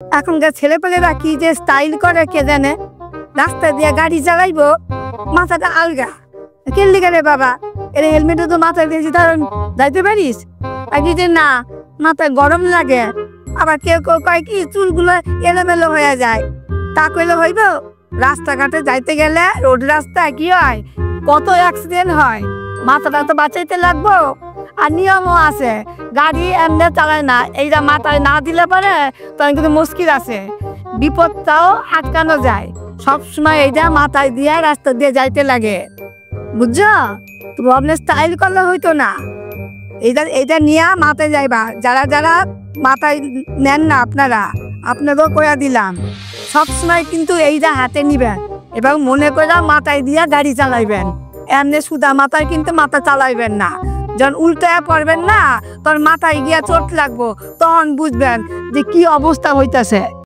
এখনকার ছেলেপেলেরা কি যে স্টাইল করে কে জানে, রাস্তা দিয়ে গাড়ি চালাইবো মাথাটা আলগা কেল্লি গেলে বাবা এর হেলমেটে তো মাথায় দিয়েছি কারণ যাইতে পারিস আর কি যে না মাথায় গরম লাগে। আবার কেউ কেউ কয় কি চুলগুলো এলোমেলো হয়ে যায়, তা কইলে হইব? রাস্তাঘাটে যাইতে গেলে রোড রাস্তায় কি হয়, কত অ্যাক্সিডেন্ট হয়, মাথাটা তো বাঁচাইতে লাগবো। আর নিয়মও আছে, গাড়ি এমনি চালায় না, এইটা মাথায় না দিলে পারে তখন কিন্তু মুশকিল আছে, বিপদটাও আটকানো যায়। সবসময় এইটা মাথায় দিয়ে রাস্তা দিয়ে যাইতে লাগে, বুঝছো? তো আপনি স্টাইল করলে হইতো না, এইটা নিয়ে মাথায় যাইবা। যারা যারা মাথায় নেন না আপনাদেরও কইয়া দিলাম, সবসময় কিন্তু এইটা হাতে নিবেন এবং মনে করে মাথায় দিয়া গাড়ি চালাইবেন। এমনি সুদা মাথায় কিন্তু মাথা চালাইবেন না, যখন উল্টায় পড়বেন না তখন মাথায় গিয়া চোট লাগবো, তখন বুঝবেন যে কি অবস্থা হইতাছে।